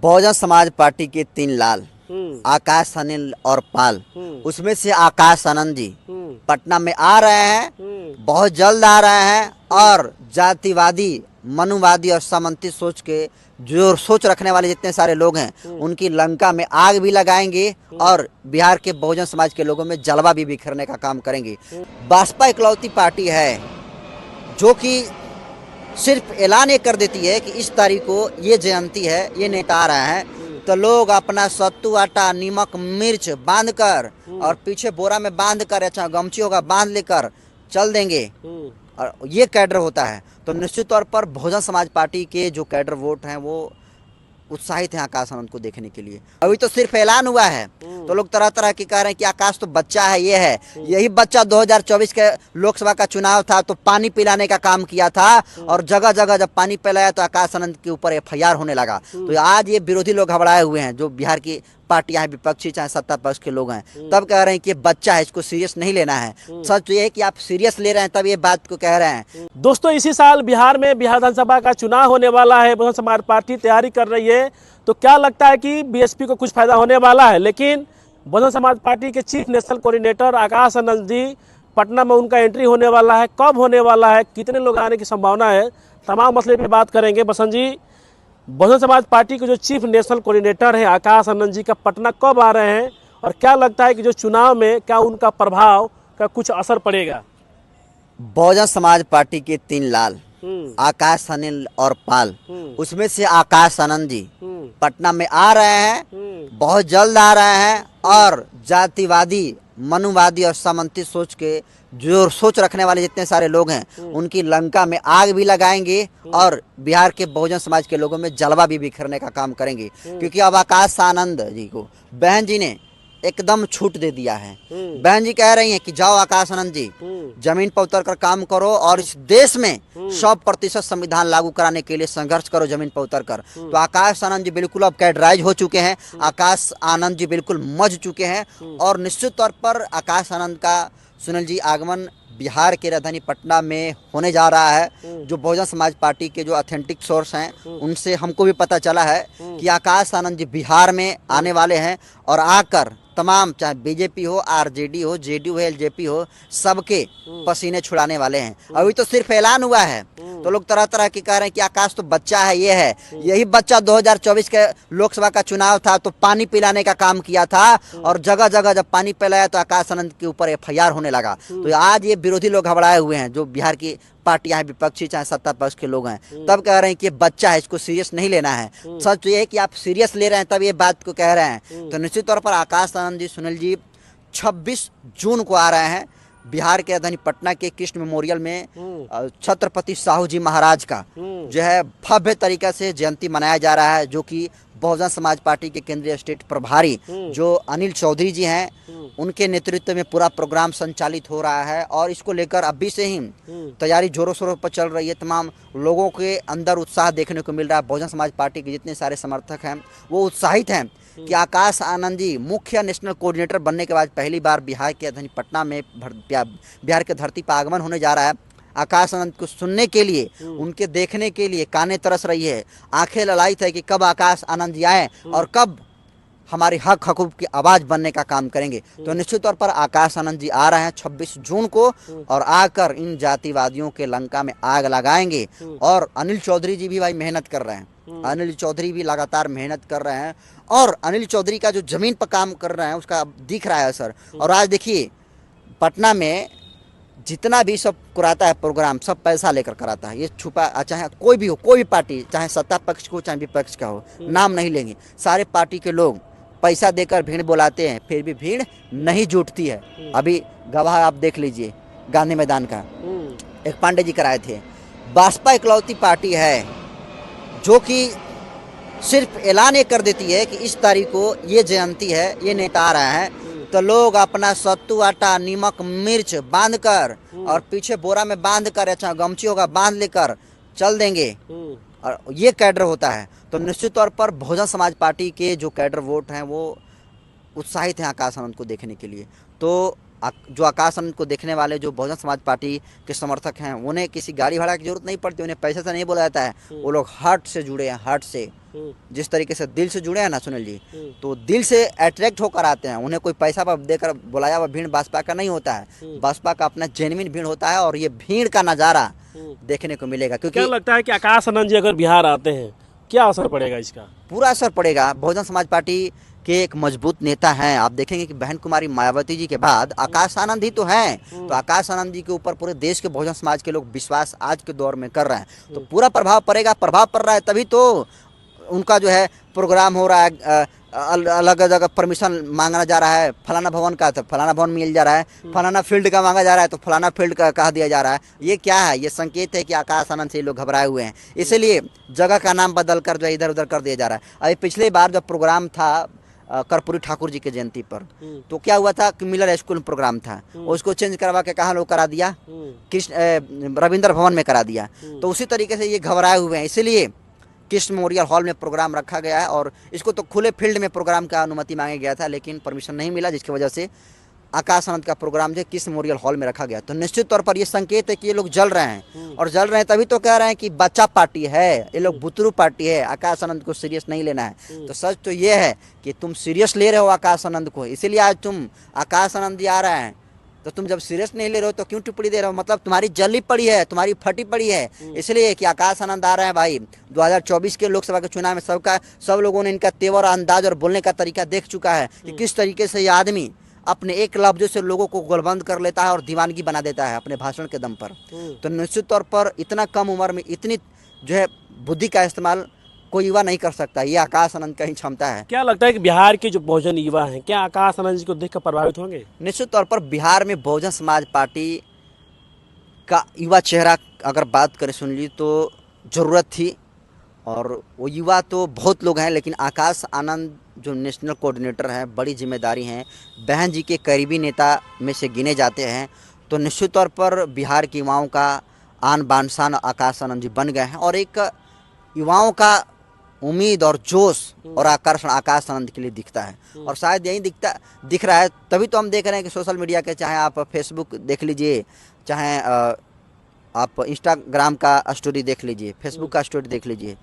Bahujan Samaj party के 3 लाल आकाश, अनिल और पाल, उसमें से आकाश आनंद जी पटना में आ रहे हैं, बहुत जल्द आ रहे हैं। और जातिवादी, मनुवादी और सामंती सोच के जो सोच रखने वाले जितने सारे लोग हैं उनकी लंका में आग भी लगाएंगे और बिहार के बहुजन समाज के लोगों में जलवा भी बिखरने का काम करेंगे। बसपा इकलौती पार्टी है जो कि सिर्फ ऐलान ये कर देती है कि इस तारीख को ये जयंती है, ये नेता आ रहा है, तो लोग अपना सत्तू, आटा, नमक, मिर्च बांध कर और पीछे बोरा में बांध कर, अच्छा गमछी होगा बांध लेकर चल देंगे। और ये कैडर होता है। तो निश्चित तौर पर बहुजन समाज पार्टी के जो कैडर वोट हैं वो उत्साहित हैं आकाश आनंद को देखने के लिए। अभी तो सिर्फ ऐलान हुआ है तो लोग तरह तरह की कह रहे हैं कि आकाश तो बच्चा है, ये है। यही बच्चा 2024 के लोकसभा का चुनाव था तो पानी पिलाने का काम किया था और जगह जगह जब पानी पिलाया तो आकाश आनंद के ऊपर FIR होने लगा। तो आज ये विरोधी लोग घबराए हुए हैं, जो बिहार की पार्टियां हैं, विपक्षी चाहे सत्ता पक्ष के लोग हैं, तब कह रहे हैं कि बच्चा है, इसको सीरियस नहीं लेना है। सच तो ये है कि आप सीरियस ले रहे हैं तब ये बात को कह रहे हैं। दोस्तों, इसी साल बिहार में बिहार विधानसभा का चुनाव होने वाला है। बहुजन समाज पार्टी तैयारी कर रही है, तो क्या लगता है कि BSP को कुछ फायदा होने वाला है। लेकिन बहुजन समाज पार्टी के chief national coordinator Akash Anand ji, Patna में उनका एंट्री होने वाला है, कब होने वाला है, कितने लोग आने की संभावना है, तमाम मसले पे बात करेंगे। बसंत जी, बहुजन समाज पार्टी के जो चीफ नेशनल कोऑर्डिनेटर हैं आकाश आनंद जी का पटना कब आ रहे हैं और क्या लगता है कि जो चुनाव में क्या उनका प्रभाव का कुछ असर पड़ेगा। बहुजन समाज पार्टी के 3 लाल आकाश, अनिल और पाल, उसमें से आकाश आनंद जी पटना में आ रहे हैं, बहुत जल्द आ रहे हैं। और जातिवादी, मनुवादी और सामंती सोच के जो सोच रखने वाले जितने सारे लोग हैं उनकी लंका में आग भी लगाएंगे और बिहार के बहुजन समाज के लोगों में जलवा भी बिखरने का काम करेंगे। क्योंकि अब आकाश आनंद जी को बहन जी ने एकदम छूट दे दिया है। बहन जी कह रही हैं कि जाओ आकाश आनंद जी, जमीन पर उतर कर काम करो और इस देश में 100% संविधान लागू कराने के लिए संघर्ष करो जमीन पर उतर कर। तो आकाश आनंद जी बिल्कुल अब कैडराइज हो चुके हैं, आकाश आनंद जी बिल्कुल मज चुके हैं। और निश्चित तौर पर आकाश आनंद का सुनील जी आगमन बिहार के राजधानी पटना में होने जा रहा है। जो बहुजन समाज पार्टी के जो ऑथेंटिक सोर्स हैं उनसे हमको भी पता चला है कि आकाश आनंद जी बिहार में आने वाले हैं और आकर तमाम, चाहे BJP हो, RJD हो, JDU हो, LJP हो, सबके पसीने छुड़ाने वाले हैं। अभी तो सिर्फ ऐलान हुआ है तो लोग तरह तरह की कह रहे हैं कि आकाश तो बच्चा है, ये है। यही बच्चा 2024 के लोकसभा का चुनाव था तो पानी पिलाने का काम किया था और जगह जगह जब पानी पिलाया तो आकाश आनंद के ऊपर FIR होने लगा। तो आज ये विरोधी लोग घबराए हुए हैं, जो बिहार की पार्टियां हैं, विपक्षी चाहे सत्ता पक्ष के लोग हैं, तब कह रहे हैं कि बच्चा है, इसको सीरियस नहीं लेना है। सच तो ये है कि आप सीरियस ले रहे हैं तब ये बात को कह रहे हैं। तो निश्चित तौर पर आकाश आनंद जी, सुनील जी 26 जून को आ रहे हैं बिहार के राजधानी पटना के कृष्ण मेमोरियल में। छत्रपति साहू जी महाराज का जो है भव्य तरीका से जयंती मनाया जा रहा है, जो कि बहुजन समाज पार्टी के केंद्रीय स्टेट प्रभारी जो अनिल चौधरी जी हैं उनके नेतृत्व में पूरा प्रोग्राम संचालित हो रहा है। और इसको लेकर अभी से ही तैयारी जोरों शोरों पर चल रही है। तमाम लोगों के अंदर उत्साह देखने को मिल रहा है। बहुजन समाज पार्टी के जितने सारे समर्थक हैं वो उत्साहित हैं कि आकाश आनंद जी मुख्य नेशनल कोऑर्डिनेटर बनने के बाद पहली बार बिहार के राजधानी पटना में बिहार के धरती पर आगमन होने जा रहा है। आकाश आनंद को सुनने के लिए, उनके देखने के लिए कानें तरस रही है, आंखें ललायित है कि कब आकाश आनंद जी आए और कब हमारे हक हकूक की आवाज़ बनने का काम करेंगे। तो निश्चित तौर पर आकाश आनंद जी आ रहे हैं 26 जून को और आकर इन जातिवादियों के लंका में आग लगाएंगे। और अनिल चौधरी जी भी भाई मेहनत कर रहे हैं, अनिल चौधरी भी लगातार मेहनत कर रहे हैं और अनिल चौधरी का जो जमीन पर काम कर रहे हैं उसका दिख रहा है असर। और आज देखिए पटना में जितना भी सब कराता है प्रोग्राम, सब पैसा लेकर कराता है। ये छुपा, चाहे कोई भी हो, कोई भी पार्टी, चाहे सत्ता पक्ष को चाहे विपक्ष का हो, नाम नहीं लेंगे, सारे पार्टी के लोग पैसा देकर भीड़ बुलाते हैं, फिर भी भीड़ नहीं जुटती है। अभी गवाह आप देख लीजिए गांधी मैदान का, एक पांडे जी कराए थे। बसपा इकलौती पार्टी है जो कि सिर्फ ऐलान ये कर देती है कि इस तारीख को ये जयंती है, ये नेता आ रहा है, तो लोग अपना सत्तू, आटा, नमक, मिर्च बांध कर और पीछे बोरा में बांध कर, अच्छा गमछी होगा बांध लेकर चल देंगे। और ये कैडर होता है। तो निश्चित तौर पर बहुजन समाज पार्टी के जो कैडर वोट हैं वो उत्साहित हैं आकाश आनंद को देखने के लिए। तो जो आकाश आनंद को देखने वाले जो बहुजन समाज पार्टी के समर्थक हैं उन्हें किसी गाड़ी भाड़ा की जरूरत नहीं पड़ती, उन्हें पैसे से नहीं बोला जाता है, वो लोग हार्ट से जुड़े हैं, हार्ट से। जिस तरीके से दिल से जुड़े हैं ना सुनील जी, तो दिल से अट्रैक्ट होकर आते हैं। उन्हें कोई पैसा देकर बुलाया हुआ भीड़ बसपा का नहीं होता है, बसपा का अपना जेन्युइन भीड़ होता है और ये भीड़ का नज़ारा देखने को मिलेगा। क्योंकि क्या लगता है कि आकाश आनंद जी अगर बिहार आते हैं क्या असर पड़ेगा इसका? पूरा असर पड़ेगा। बहुजन समाज पार्टी के एक मजबूत नेता हैं। आप देखेंगे कि बहन कुमारी मायावती जी के बाद आकाश आनंद ही तो हैं, तो आकाश आनंद जी के ऊपर पूरे देश के बहुजन समाज के लोग विश्वास आज के दौर में कर रहे हैं, तो पूरा प्रभाव पड़ेगा। प्रभाव पड़ रहा है तभी तो उनका जो है प्रोग्राम हो रहा है, अलग जगह परमिशन मांगना जा रहा है, फलाना भवन का तो फलाना भवन मिल जा रहा है, फलाना फील्ड का मांगा जा रहा है तो फलाना फील्ड का कह दिया जा रहा है। ये क्या है? ये संकेत है कि आकाश आनंद से लोग घबराए हुए हैं, इसलिए जगह का नाम बदल कर जो इधर उधर कर दिया जा रहा है। अभी पिछली बार जब प्रोग्राम था कर्पूरी ठाकुर जी के जयंती पर, तो क्या हुआ था कि मिलर स्कूल में प्रोग्राम था, उसको चेंज करवा के कहाँ लोग करा दिया, कृष्ण रविंद्र भवन में करा दिया। तो उसी तरीके से ये घबराए हुए हैं, इसीलिए कृष्ण मेमोरियल हॉल में प्रोग्राम रखा गया है। और इसको तो खुले फील्ड में प्रोग्राम का अनुमति मांगा गया था, लेकिन परमिशन नहीं मिला, जिसकी वजह से आकाश आनंद का प्रोग्राम जो कृष्ण मेमोरियल हॉल में रखा गया। तो निश्चित तौर पर ये संकेत है कि ये लोग जल रहे हैं, और जल रहे हैं तभी तो कह रहे हैं कि बच्चा पार्टी है, ये लोग बुतरू पार्टी है, आकाश आनंद को सीरियस नहीं लेना है। तो सच तो ये है कि तुम सीरियस ले रहे हो आकाश आनंद को, इसीलिए आज तुम आकाश आनंद जी आ रहे हैं। तो तुम जब सीरियस नहीं ले रहे हो तो क्यों टिप्पणी दे रहे हो? मतलब तुम्हारी जली पड़ी है, तुम्हारी फटी पड़ी है, इसलिए कि आकाश आनंद आ रहे हैं। भाई 2024 के लोकसभा के चुनाव में सब लोगों ने इनका तेवर, अंदाज और बोलने का तरीका देख चुका है कि किस तरीके से ये आदमी अपने एक लफ्ज़ से लोगों को गोलबंद कर लेता है और दीवानगी बना देता है अपने भाषण के दम पर। तो निश्चित तौर पर इतना कम उम्र में इतनी जो है बुद्धि का इस्तेमाल कोई युवा नहीं कर सकता, ये आकाश आनंद का ही क्षमता है। क्या लगता है कि बिहार के जो बहुजन युवा हैं क्या आकाश आनंद जी को देखकर प्रभावित होंगे? निश्चित तौर पर बिहार में बहुजन समाज पार्टी का युवा चेहरा अगर बात करें सुन ली तो ज़रूरत थी, और वो युवा तो बहुत लोग हैं, लेकिन आकाश आनंद जो नेशनल कोऑर्डिनेटर हैं, बड़ी जिम्मेदारी हैं, बहन जी के करीबी नेता में से गिने जाते हैं। तो निश्चित तौर पर बिहार के युवाओं का आन बान शान आकाश आनंद जी बन गए हैं, और एक युवाओं का उम्मीद और जोश और आकर्षण आकाश आनंद के लिए दिखता है। और शायद यही दिख रहा है, तभी तो हम देख रहे हैं कि सोशल मीडिया के, चाहे आप फेसबुक देख लीजिए, चाहे आप इंस्टाग्राम का स्टोरी देख लीजिए, फेसबुक का स्टोरी देख लीजिए,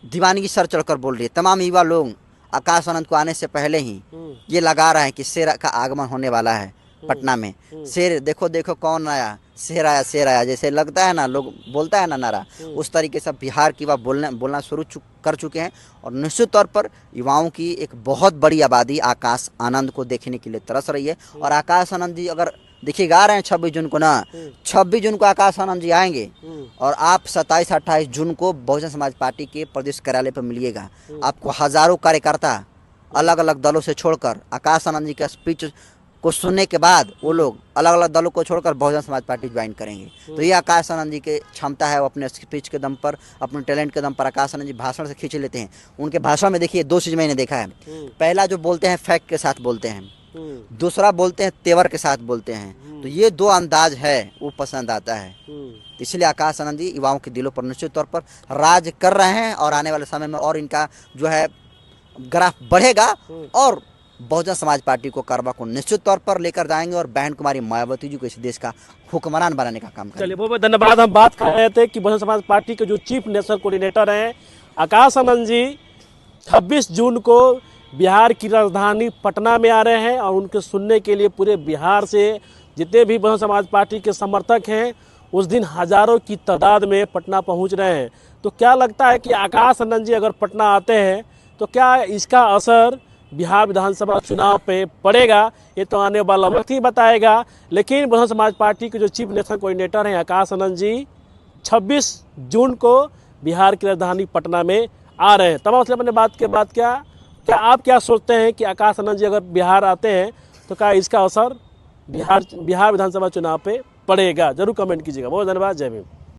दीवानगी सर चढ़कर बोल रही है। तमाम युवा लोग आकाश आनंद को आने से पहले ही ये लगा रहे हैं कि शेर का आगमन होने वाला है पटना में। शेर देखो देखो कौन आया, शेर आया शेर आया, जैसे लगता है ना, लोग बोलता है ना नारा, उस तरीके से बिहार की युवा बोलना शुरू कर चुके हैं। और निश्चित तौर पर युवाओं की एक बहुत बड़ी आबादी आकाश आनंद को देखने के लिए तरस रही है। और आकाश आनंद जी अगर देखिएगा आ रहे हैं 26 जून को ना, 26 जून को आकाश आनंद जी आएंगे, और आप 27-28 जून को बहुजन समाज पार्टी के प्रदेश कार्यालय पर मिलिएगा। आपको हजारों कार्यकर्ता अलग अलग दलों से छोड़कर आकाश आनंद जी का स्पीच को सुनने के बाद वो लोग अलग अलग दलों को छोड़कर बहुजन समाज पार्टी ज्वाइन करेंगे। तो ये आकाश आनंद जी की क्षमता है, वो अपने स्पीच के दम पर, अपने टैलेंट के दम पर आकाश आनंद जी भाषण से खींच लेते हैं। उनके भाषण में देखिए 2 चीज़ मैंने देखा है। पहला जो बोलते हैं फैक्ट के साथ बोलते हैं, दूसरा बोलते हैं तेवर के साथ बोलते हैं। तो ये 2 अंदाज है वो पसंद आता है, इसलिए आकाश आनंद जी युवाओं के दिलों पर निश्चित तौर पर राज कर रहे हैं। और आने वाले समय में और इनका जो है ग्राफ बढ़ेगा, और बहुजन समाज पार्टी को कारवा को निश्चित तौर पर लेकर जाएंगे, और बहन कुमारी मायावती जी को इस देश का हुक्मरान बनाने का काम करेंगे। चलिए बहुत बहुत धन्यवाद। हम बात कर रहे थे कि बहुजन समाज पार्टी के जो चीफ नेशनल कोऑर्डिनेटर हैं आकाश आनंद जी 26 जून को बिहार की राजधानी पटना में आ रहे हैं, और उनके सुनने के लिए पूरे बिहार से जितने भी बहुजन समाज पार्टी के समर्थक हैं उस दिन हजारों की तादाद में पटना पहुंच रहे हैं। तो क्या लगता है कि आकाश आनंद जी अगर पटना आते हैं तो क्या इसका असर बिहार विधानसभा चुनाव पे पड़ेगा? ये तो आने वाला वक्त ही बताएगा। लेकिन बहुजन समाज पार्टी के जो चीफ नेशनल कोऑर्डिनेटर हैं आकाश आनंद जी 26 जून को बिहार की राजधानी पटना में आ रहे हैं। तमाम मैंने बात के बाद क्या आप क्या सोचते हैं कि आकाश आनंद जी अगर बिहार आते हैं तो क्या इसका असर बिहार विधानसभा चुनाव पे पड़ेगा? जरूर कमेंट कीजिएगा। बहुत धन्यवाद। जय भीम।